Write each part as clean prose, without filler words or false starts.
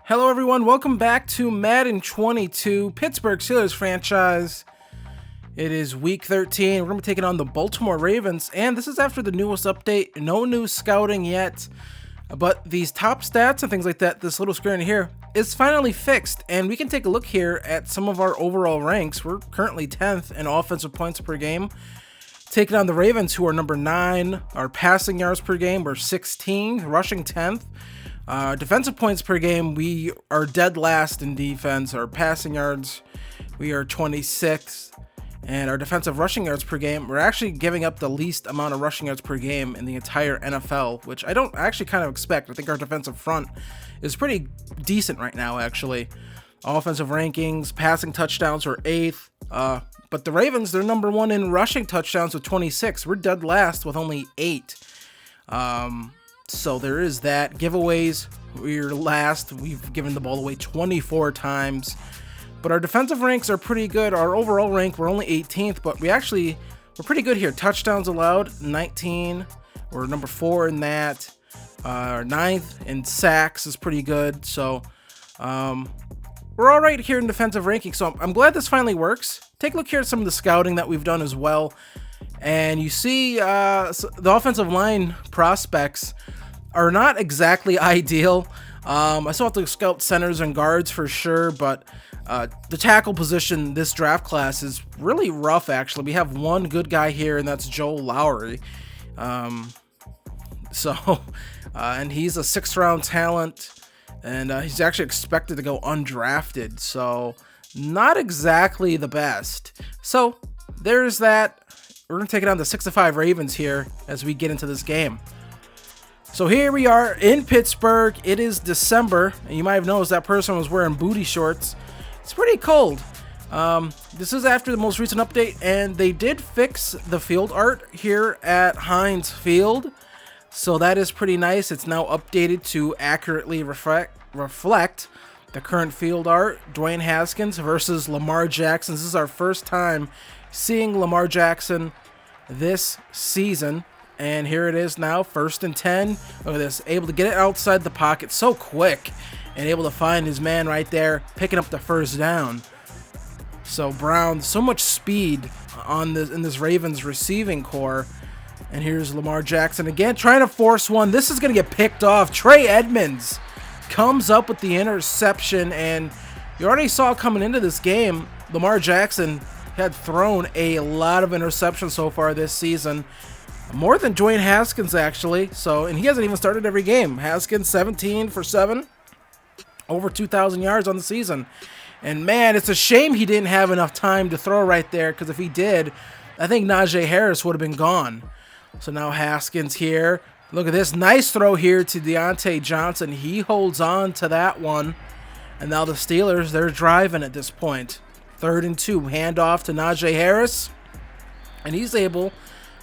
Hello everyone, welcome back to Madden 22, Pittsburgh Steelers franchise. It is week 13, we're going to be taking on the Baltimore Ravens, and this is after the newest update. No new scouting yet, but these top stats and things like that, this little screen here, is finally fixed, and we can take a look here at some of our overall ranks. We're currently 10th in offensive points per game, taking on the Ravens, who are number 9. Our passing yards per game, we're 16th, rushing 10th. Defensive points per game, we are dead last in defense. Our passing yards, we are 26th. And our defensive rushing yards per game, we're actually giving up the least amount of rushing yards per game in the entire NFL, which I don't actually kind of expect. I think our defensive front is pretty decent right now, actually. Offensive rankings, passing touchdowns are 8th. But the Ravens, they're number 1 in rushing touchdowns with 26. We're dead last with only 8. So there is that. Giveaways, we're last. We've given the ball away 24 times. But our defensive ranks are pretty good. Our overall rank, we're only 18th, but we're pretty good here. Touchdowns allowed, 19. We're number 4 in that. Our 9th in sacks is pretty good. So we're all right here in defensive ranking. So I'm glad this finally works. Take a look here at some of the scouting that we've done as well. And you see the offensive line prospects are not exactly ideal. I still have to scout centers and guards for sure, but the tackle position this draft class is really rough, actually. We have one good guy here, and that's Joe Lowry. And he's a 6th-round talent, and he's actually expected to go undrafted, so not exactly the best. So there's that. We're going to take it on the 6-5 Ravens here as we get into this game. So here we are in Pittsburgh. It is December, and you might have noticed that person was wearing booty shorts. It's pretty cold. This is after the most recent update, and they did fix the field art here at Heinz Field. So that is pretty nice. It's now updated to accurately reflect the current field art. Dwayne Haskins versus Lamar Jackson. This is our first time seeing Lamar Jackson this season. And here it is now, 1st and 10. Look at this, able to get it outside the pocket so quick and able to find his man right there, picking up the first down. So Brown, so much speed in this Ravens receiving core. And here's Lamar Jackson again, trying to force one. This is going to get picked off. Trey Edmonds comes up with the interception, and you already saw coming into this game, Lamar Jackson had thrown a lot of interceptions so far this season. More than Dwayne Haskins, actually. And he hasn't even started every game. Haskins, 17 for 7. Over 2,000 yards on the season. And, man, it's a shame he didn't have enough time to throw right there, because if he did, I think Najee Harris would have been gone. So now Haskins here. Look at this. Nice throw here to Deontay Johnson. He holds on to that one. And now the Steelers, they're driving at this point. 3rd and 2. Handoff to Najee Harris. And he's able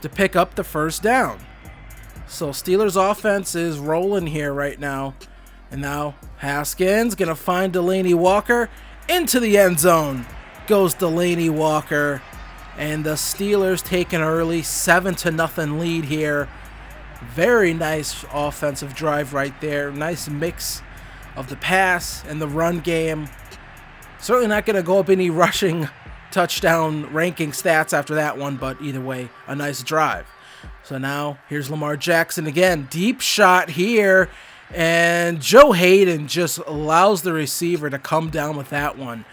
to pick up the first down. So Steelers offense is rolling here right now. And now Haskins gonna find Delaney Walker into the end zone. Goes Delaney Walker. And the Steelers take an early 7-0 lead here. Very nice offensive drive right there. Nice mix of the pass and the run game. Certainly not gonna go up any rushing touchdown ranking stats after that one, but either way, a nice drive. So now here's Lamar Jackson again, deep shot here, and Joe Hayden just allows the receiver to come down with that one.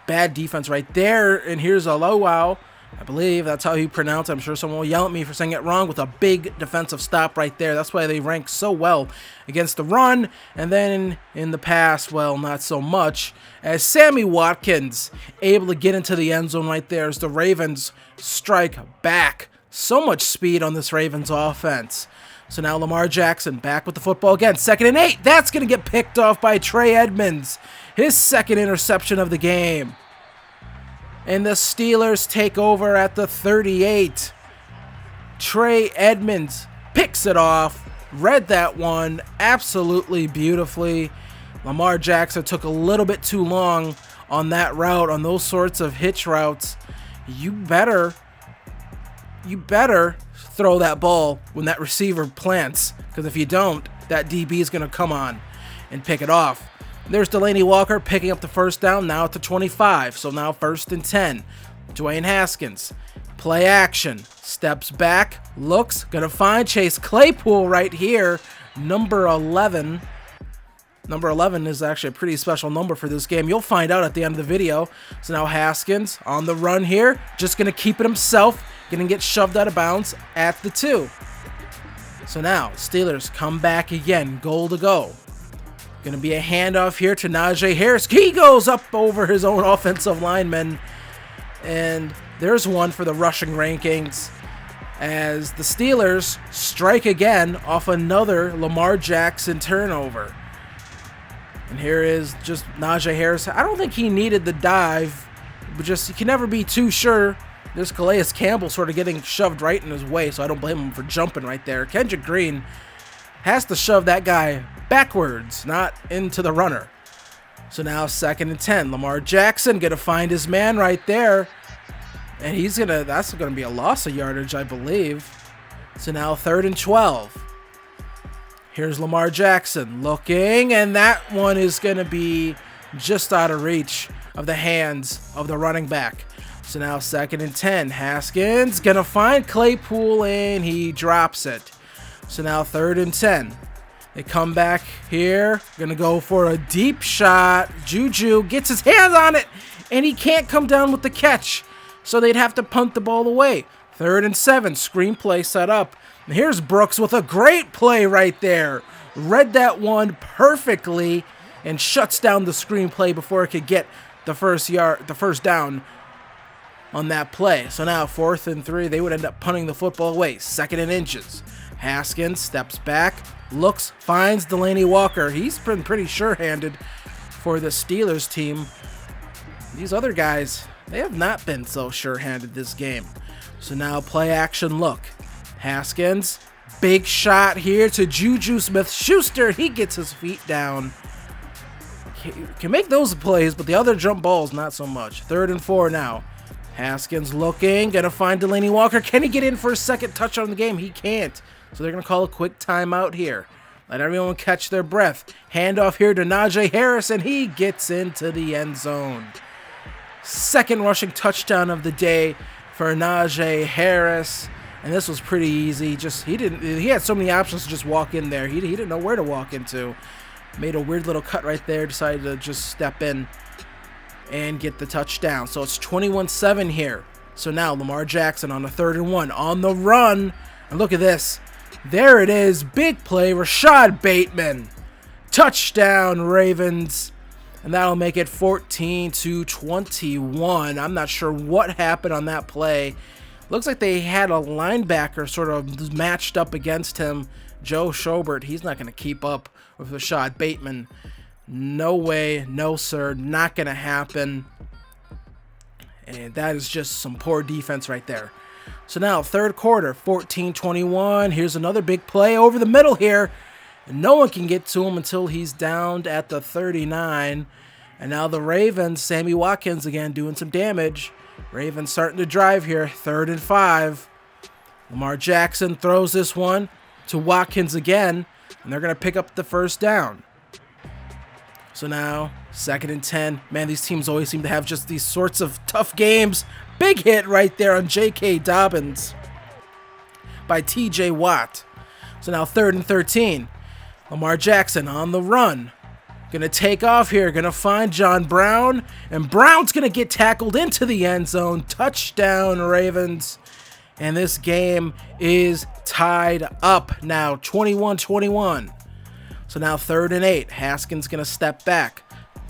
Bad defense right there. And here's a Lowell, I believe that's how you pronounce it. I'm sure someone will yell at me for saying it wrong, with a big defensive stop right there. That's why they rank so well against the run. And then in the pass, well, not so much, as Sammy Watkins able to get into the end zone right there as the Ravens strike back. So much speed on this Ravens offense. So now Lamar Jackson back with the football again. 2nd and 8. That's going to get picked off by Trey Edmonds. His 2nd interception of the game. And the Steelers take over at the 38. Trey Edmonds picks it off. Read that one absolutely beautifully. Lamar Jackson took a little bit too long on that route, on those sorts of hitch routes. You better throw that ball when that receiver plants, because if you don't, that DB is going to come on and pick it off. There's Delaney Walker picking up the first down, now at the 25. So now 1st and 10. Dwayne Haskins, play action, steps back, looks, gonna find Chase Claypool right here, number 11. Number 11 is actually a pretty special number for this game. You'll find out at the end of the video. So now Haskins on the run here, just gonna keep it himself, gonna get shoved out of bounds at the 2. So now Steelers come back again, goal to go. Gonna be a handoff here to Najee Harris. He goes up over his own offensive lineman. And there's one for the rushing rankings as the Steelers strike again off another Lamar Jackson turnover. And here is just Najee Harris. I don't think he needed the dive, but just you can never be too sure. There's Calais Campbell sort of getting shoved right in his way, so I don't blame him for jumping right there. Kendrick Green has to shove that guy backwards, not into the runner. So now 2nd and 10. Lamar Jackson gonna find his man right there. And that's gonna be a loss of yardage, I believe. So now 3rd and 12. Here's Lamar Jackson looking, and that one is gonna be just out of reach of the hands of the running back. So now 2nd and 10. Haskins gonna find Claypool, and he drops it. So now 3rd and 10. They come back here, gonna go for a deep shot. Juju gets his hands on it, and he can't come down with the catch. So they'd have to punt the ball away. 3rd and 7, screenplay set up. And here's Brooks with a great play right there. Read that one perfectly and shuts down the screenplay before it could get the first down on that play. So now 4th and 3, they would end up punting the football away. 2nd and inches. Haskins steps back, looks, finds Delaney Walker. He's been pretty sure-handed for the Steelers team. These other guys, they have not been so sure-handed this game. So now play action look. Haskins, big shot here to Juju Smith-Schuster. He gets his feet down. Can make those plays, but the other jump balls, not so much. 3rd and 4 now. Haskins looking, gonna find Delaney Walker. Can he get in for a second touchdown on the game? He can't. So they're gonna call a quick timeout here. Let everyone catch their breath. Handoff here to Najee Harris, and he gets into the end zone. 2nd rushing touchdown of the day for Najee Harris. And this was pretty easy. He had so many options to just walk in there. He didn't know where to walk into. Made a weird little cut right there. Decided to just step in and get the touchdown. So it's 21-7 here. So now Lamar Jackson on a 3rd and 1 on the run. And look at this. There it is. Big play. Rashad Bateman. Touchdown, Ravens. And that'll make it 14-21. I'm not sure what happened on that play. Looks like they had a linebacker sort of matched up against him. Joe Schobert. He's not going to keep up with Rashad Bateman. No way. No, sir. Not going to happen. And that is just some poor defense right there. So now 3rd quarter, 14-21. Here's another big play over the middle here. And no one can get to him until he's downed at the 39. And now the Ravens, Sammy Watkins again doing some damage. Ravens starting to drive here, 3rd and 5. Lamar Jackson throws this one to Watkins again, and they're going to pick up the first down. So now 2nd and 10. Man, these teams always seem to have just these sorts of tough games. Big hit right there on J.K. Dobbins by T.J. Watt. So now 3rd and 13. Lamar Jackson on the run. Gonna take off here. Gonna find John Brown. And Brown's gonna get tackled into the end zone. Touchdown, Ravens. And this game is tied up now. 21-21. So now 3rd and 8. Haskins gonna step back.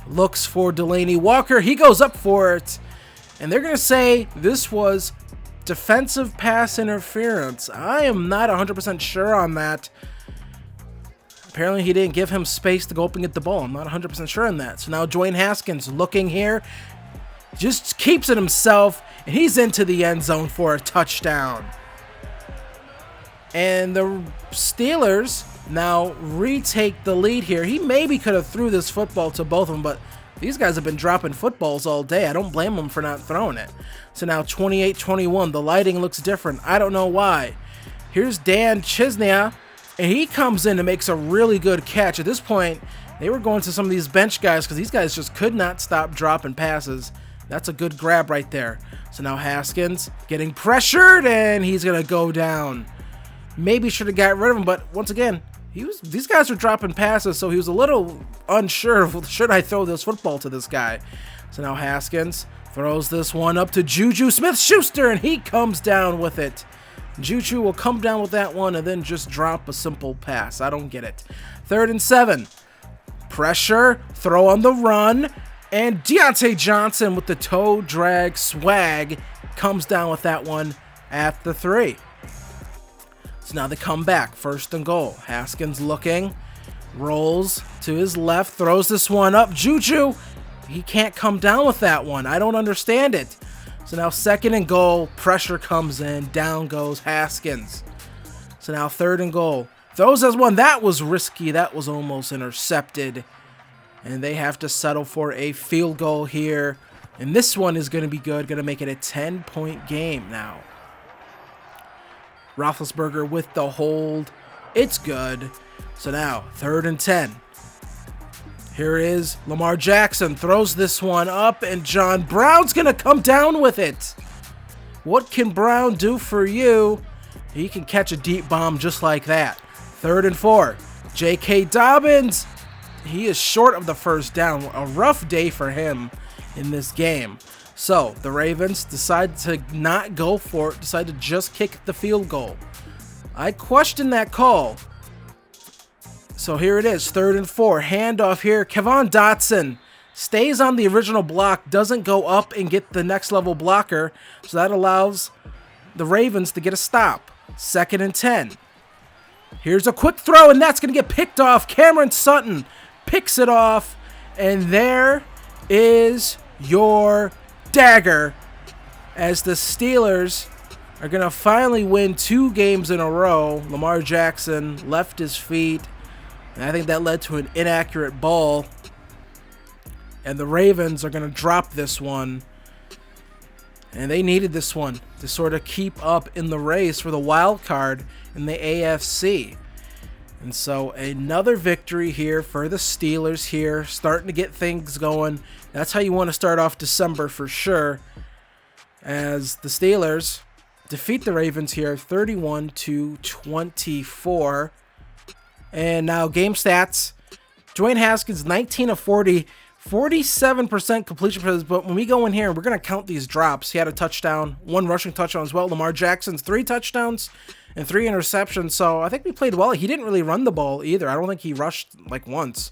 Looks for Delaney Walker. He goes up for it. And they're gonna say this was defensive pass interference. I am not 100% sure on that. Apparently he didn't give him space to go up and get the ball. I'm not 100% sure on that. So now Dwayne Haskins looking here. Just keeps it himself. And he's into the end zone for a touchdown. And the Steelers now retake the lead here. He maybe could have threw this football to both of them, but these guys have been dropping footballs all day. I don't blame them for not throwing it. So now 28-21. The lighting looks different. I don't know why. Here's Dan Chisnia And he comes in and makes a really good catch. At this point, they were going to some of these bench guys because these guys just could not stop dropping passes. That's a good grab right there. So now Haskins getting pressured, and he's going to go down. Maybe should have got rid of him, but once again, these guys were dropping passes, so he was a little unsure of, should I throw this football to this guy? So now Haskins throws this one up to Juju Smith-Schuster, and he comes down with it. Juju will come down with that one and then just drop a simple pass. I don't get it. 3rd and 7. Pressure, throw on the run, and Diontae Johnson with the toe drag swag comes down with that one at the 3. So now they come back, 1st and goal. Haskins looking, rolls to his left, throws this one up. Juju, he can't come down with that one. I don't understand it. So now 2nd and goal, pressure comes in, down goes Haskins. So now 3rd and goal. Throws as one. That was risky. That was almost intercepted. And they have to settle for a field goal here. And this one is going to be good. Going to make it a 10-point game now. Roethlisberger with the hold. It's good. So now 3rd and 10. Here is Lamar Jackson. Throws this one up, and John Brown's going to come down with it. What can Brown do for you? He can catch a deep bomb just like that. 3rd and 4. J.K. Dobbins. He is short of the 1st down. A rough day for him in this game. So the Ravens decide to not go for it. Decide to just kick the field goal. I question that call. So here it is, 3rd and 4. Handoff here. Kevon Dotson stays on the original block, doesn't go up and get the next level blocker. So that allows the Ravens to get a stop. 2nd and 10. Here's a quick throw, and that's going to get picked off. Cameron Sutton picks it off, and there is your dagger as the Steelers are going to finally win 2 games in a row. Lamar Jackson left his feet, and I think that led to an inaccurate ball. And the Ravens are going to drop this one. And they needed this one to sort of keep up in the race for the wild card in the AFC. And so another victory here for the Steelers here, starting to get things going. That's how you want to start off December for sure, as the Steelers defeat the Ravens here 31-24. And now game stats. Dwayne Haskins, 19 of 40, 47% completion percentage. But when we go in here, we're going to count these drops. He had a touchdown, 1 rushing touchdown as well. Lamar Jackson's 3 touchdowns and 3 interceptions. So I think we played well. He didn't really run the ball either. I don't think he rushed like once.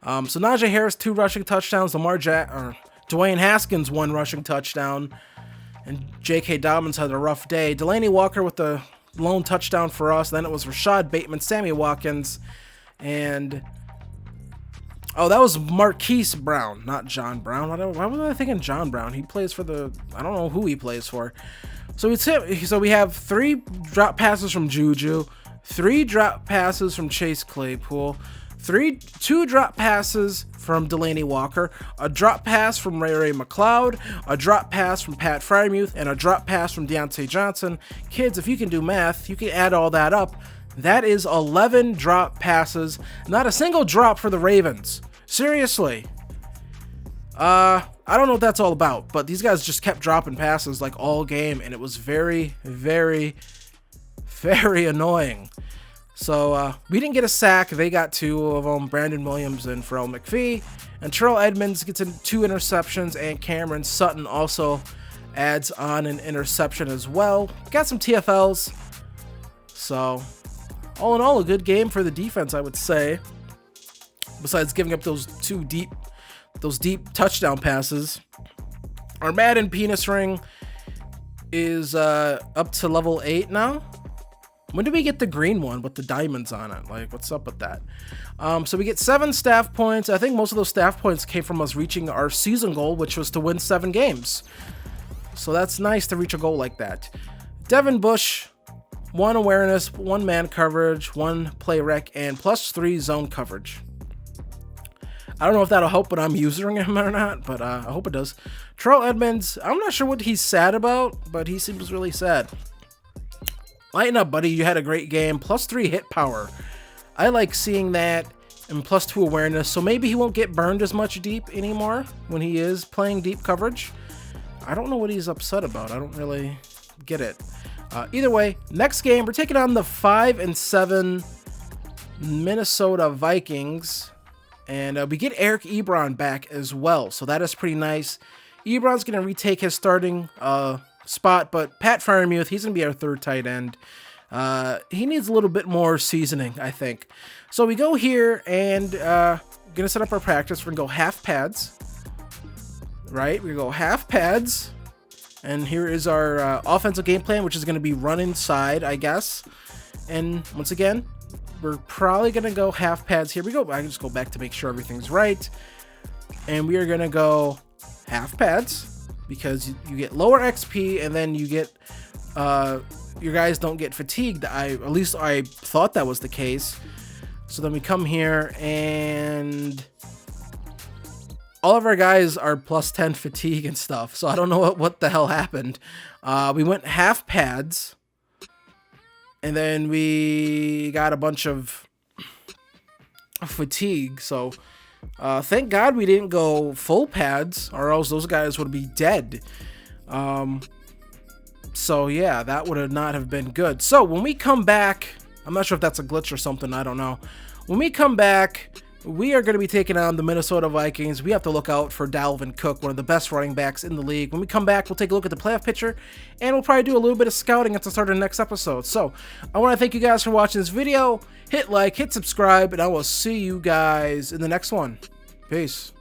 So Najee Harris, 2 rushing touchdowns. Dwayne Haskins, 1 rushing touchdown. And J.K. Dobbins had a rough day. Delaney Walker with the lone touchdown for us. Then it was Rashad Bateman, Sammy Watkins, and that was Marquise Brown, not John Brown. Why was I thinking John Brown? He plays for I don't know who he plays for. So we have 3 drop passes from Juju, 3 drop passes from Chase Claypool, 2 drop passes from Delaney Walker, a drop pass from Ray McLeod, a drop pass from Pat Freiermuth, and a drop pass from Diontae Johnson. Kids, if you can do math, you can add all that up. That is 11 drop passes. Not a single drop for the Ravens. Seriously. I don't know what that's all about, but these guys just kept dropping passes like all game, and it was very, very, very annoying. So we didn't get a sack. They got 2 of them, Brandon Williams and Pharrell McPhee. And Terrell Edmonds gets 2 interceptions, and Cameron Sutton also adds on an interception as well. Got some TFLs. So all in all, a good game for the defense, I would say. Besides giving up those deep touchdown passes. Our Madden penis ring is up to level 8 now. When do we get the green one with the diamonds on it? Like, what's up with that? So we get 7 staff points. I think most of those staff points came from us reaching our season goal, which was to win 7 games. So that's nice to reach a goal like that. Devin Bush, 1 awareness, 1 man coverage, 1 play rec, and +3 zone coverage. I don't know if that'll help when I'm using him or not, but I hope it does. Terrell Edmonds, I'm not sure what he's sad about, but he seems really sad. Lighten up, buddy. You had a great game. +3 hit power. I like seeing that. And +2 awareness. So maybe he won't get burned as much deep anymore when he is playing deep coverage. I don't know what he's upset about. I don't really get it. Either way, next game, we're taking on the 5-7 Minnesota Vikings. And we get Eric Ebron back as well. So that is pretty nice. Ebron's going to retake his starting spot, but Pat Freiermuth, he's going to be our third tight end. He needs a little bit more seasoning, I think. So we go here and going to set up our practice. We're going to go half pads. Right? We go half pads. And here is our offensive game plan, which is going to be run inside, I guess. And once again, we're probably going to go half pads. Here we go. I can just go back to make sure everything's right. And we are going to go half pads because you get lower XP and then you get your guys don't get fatigued. At least I thought that was the case. So then we come here and all of our guys are +10 fatigue and stuff. So I don't know what the hell happened. We went half pads and then we got a bunch of fatigue. So thank God we didn't go full pads or else those guys would be dead. So yeah, that would not have been good. So when we come back, I'm not sure if that's a glitch or something, I don't know. When we come back, we are going to be taking on the Minnesota Vikings. We have to look out for Dalvin Cook, one of the best running backs in the league. When we come back, we'll take a look at the playoff picture, and we'll probably do a little bit of scouting at the start of the next episode. So I want to thank you guys for watching this video. Hit like, hit subscribe, and I will see you guys in the next one. Peace.